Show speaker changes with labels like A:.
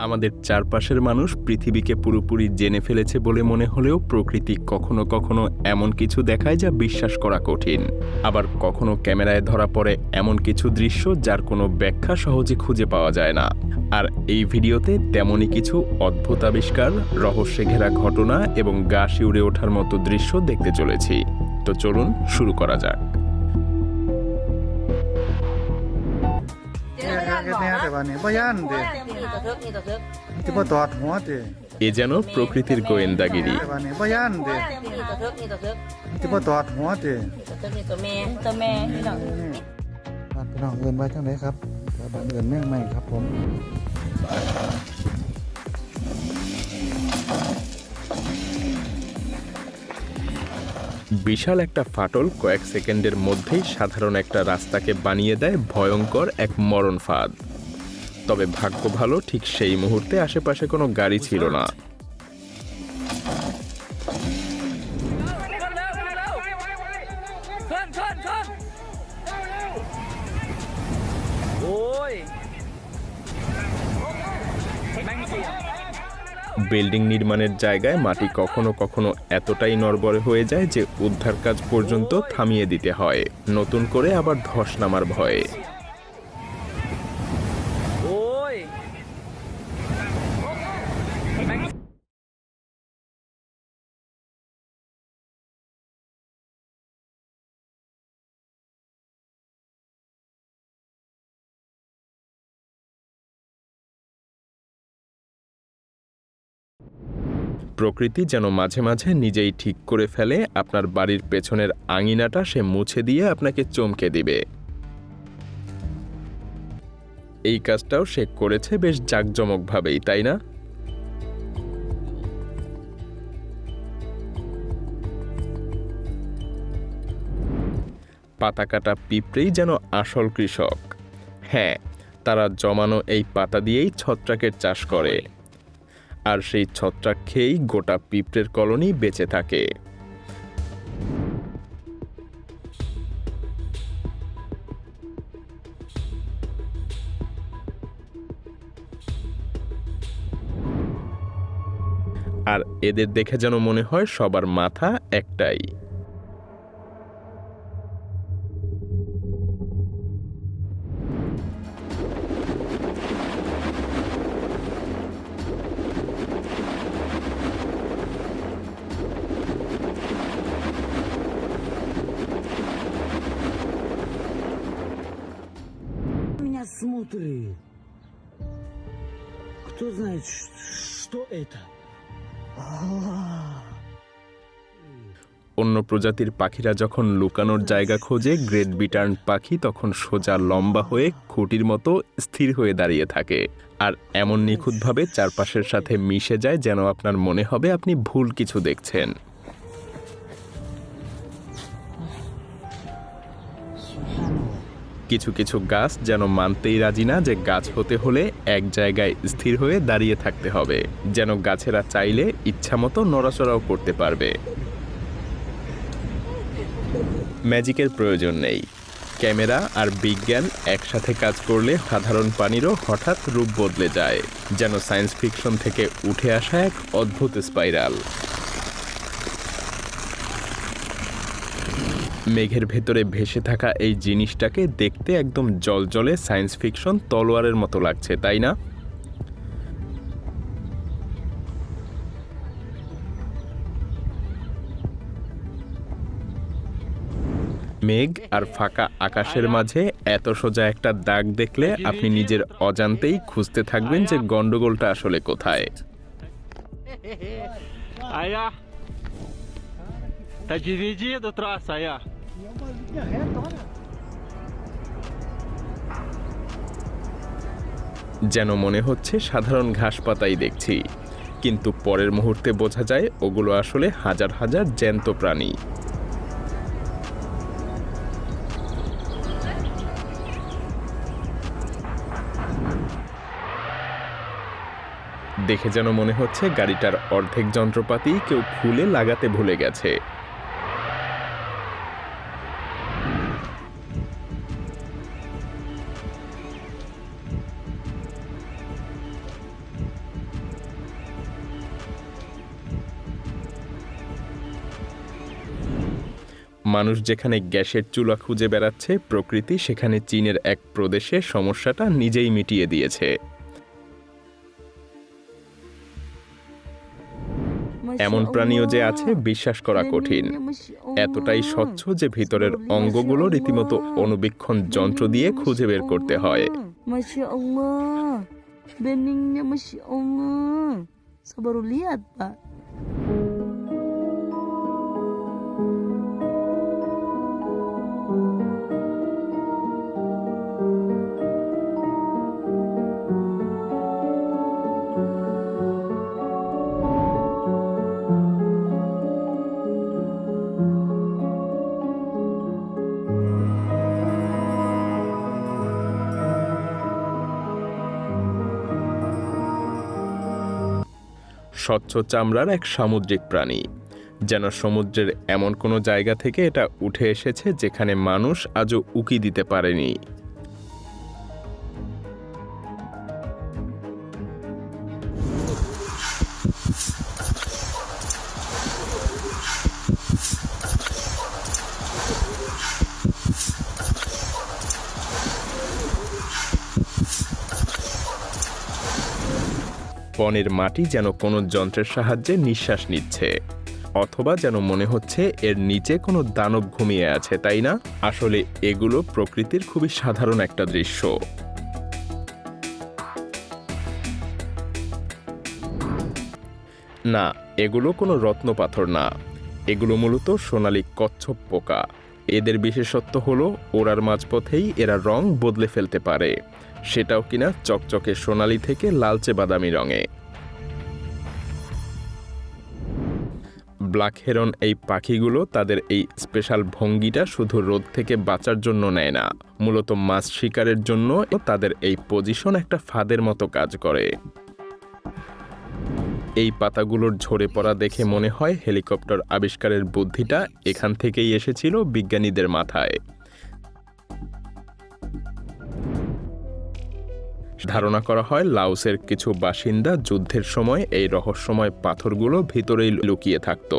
A: আমাদের চারপাশের মানুষ পৃথিবীকে পুরোপুরি জেনে ফেলেছে বলে মনে হলেও প্রকৃতি কখনো কখনো এমন কিছু দেখায় যা বিশ্বাস করা কঠিন। আবার কখনো ক্যামেরায় ধরা পড়ে এমন কিছু দৃশ্য যার কোনো ব্যাখ্যা সহজে খুঁজে পাওয়া যায় না। আর এই ভিডিওতে তেমনই কিছু অদ্ভুত আবিষ্কার, রহস্যে ঘেরা ঘটনা এবং গা শিউরে ওঠার মতো দৃশ্য দেখতে চলেছি। তো চলুন শুরু করা যাক। এ যেন প্রকৃতির গোয়েন্দাগিরি। বিশাল একটা ফাটল কয়েক সেকেন্ডের মধ্যেই সাধারণ একটা রাস্তাকে বানিয়ে দেয় ভয়ঙ্কর এক মরণ ফাঁদ। তবে ভাগ্য ভালো, ঠিক সেই মুহূর্তে আশেপাশে কোনো গাড়ি ছিল না। বিল্ডিং নির্মাণের জায়গায় মাটি কখনো কখনো এতটাই নড়বড়ে হয়ে যায় যে উদ্ধার কাজ পর্যন্ত থামিয়ে দিতে হয়, নতুন করে আবার ধস নামার ভয়ে। প্রকৃতি যেন মাঝে মাঝে নিজেই ঠিক করে ফেলে আপনার বাড়ির পেছনের আঙিনাটা সে মুছে দিয়ে আপনাকে চমকে দিবে। এই কাজটাও সে করেছে বেশ জাঁকজমকভাবেই, তাই না? পাতা কাটা পিঁপড়েই যেন আসল কৃষক। হ্যাঁ, তারা জমানো এই পাতা দিয়েই ছত্রাকের চাষ করে, আর সেই ছত্রাক খেয়েই গোটা পিঁপড়ের কলোনি বেঁচে থাকে। আর এদের দেখে যেন মনে হয় সবার মাথা একটাই।
B: Меня смотрит. Кто знает, что это?
A: অন্য প্রজাতির পাখিরা যখন লুকানোর জায়গা খোঁজে, গ্রেট বিটার্ন পাখি তখন সোজা লম্বা হয়ে খুঁটির মতো স্থির হয়ে দাঁড়িয়ে থাকে, আর এমন নিখুঁতভাবে চারপাশের সাথে মিশে যায় যেন আপনার মনে হবে আপনি ভুল কিছু দেখছেন। কিছু কিছু গাছ যেন মানতেই রাজি না যে গাছ হতে হলে এক জায়গায় স্থির হয়ে দাঁড়িয়ে থাকতে হবে, যেন গাছেরা চাইলে ইচ্ছামতো নড়াচড়াও করতে পারবে। ম্যাজিকের প্রয়োজন নেই, ক্যামেরা আর বিজ্ঞান একসাথে কাজ করলে সাধারণ পানিরও হঠাৎ রূপ বদলে যায়, যেন সায়েন্স ফিকশন থেকে উঠে আসা এক অদ্ভুত স্পাইরাল। মেঘের ভেতরে ভেসে থাকা এই জিনিসটাকে দেখতে একদম জ্বলজ্বলে সায়েন্স ফিকশন তলোয়ারের মতো লাগছে, তাই না? মেঘ আর ফাঁকা আকাশের মাঝে এত সোজা একটা দাগ দেখলে আপনি নিজের অজান্তেই খুঁজতে থাকবেন যে গন্ডগোলটা আসলে কোথায়। যেন মনে হচ্ছে সাধারণ ঘাস পাতাই দেখছি, কিন্তু পরের মুহূর্তে বোঝা যায় ওগুলো আসলে হাজার হাজার জ্যান্ত প্রাণী। দেখে যেন মনে হচ্ছে গাড়িটার অর্ধেক যন্ত্রপাতি কেউ খুলে লাগাতে ভুলে গেছে। মানুষ যেখানে গ্যাসের চুলা খুঁজে বেড়াচ্ছে, প্রকৃতি সেখানে চীনের এক প্রদেশে সমস্যাটা নিজেই মিটিয়ে দিয়েছে। এমন প্রাণীও যে আছে বিশ্বাস করা কঠিন। এতটাই স্বচ্ছ যে ভিতরের অঙ্গগুলো রীতিমতো অণুবীক্ষণ যন্ত্র দিয়ে খুঁজে বের করতে হয়।
C: Masya Allah, beningnya Masya Allah. Saya baru lihat, Pak.
A: স্বচ্ছ চামড়ার এক সামুদ্রিক প্রাণী, যেন সমুদ্রের এমন কোনো জায়গা থেকে এটা উঠে এসেছে যেখানে মানুষ আজও উকি দিতে পারেনি। বনের মাটি যেন কোনো যন্ত্রের সাহায্যে নিঃশ্বাস নিচ্ছে, অথবা যেন মনে হচ্ছে এর নিচে কোনো দানব ঘুমিয়ে আছে, তাই না? আসলে এগুলো প্রকৃতির খুবই সাধারণ একটা দৃশ্য। না, এগুলো কোনো রত্নপাথর না, এগুলো মূলত সোনালী কচ্ছপ পোকা। এদের বিশেষত্ব হলো ওড়ার মাঝপথেই এরা রং বদলে ফেলতে পারে, সেটাও কিনা চকচকে সোনালী থেকে লালচে বাদামি রঙে। ব্ল্যাক হেরন এই পাখিগুলো তাদের এই স্পেশাল ভঙ্গিটা শুধু রোদ থেকে বাঁচার জন্য নেয় না, মূলত মাছ শিকারের জন্য তাদের এই পজিশন একটা ফাঁদের মতো কাজ করে। এই পাতাগুলোর ঝরে পড়া দেখে মনে হয় হেলিকপ্টার আবিষ্কারের বুদ্ধিটা এখান থেকেই এসেছিল বিজ্ঞানীদের মাথায়। ধারণা করা হয় লাওসের কিছু বাসিন্দা যুদ্ধের সময় এই রহস্যময় পাথরগুলো ভিতরেই লুকিয়ে থাকত।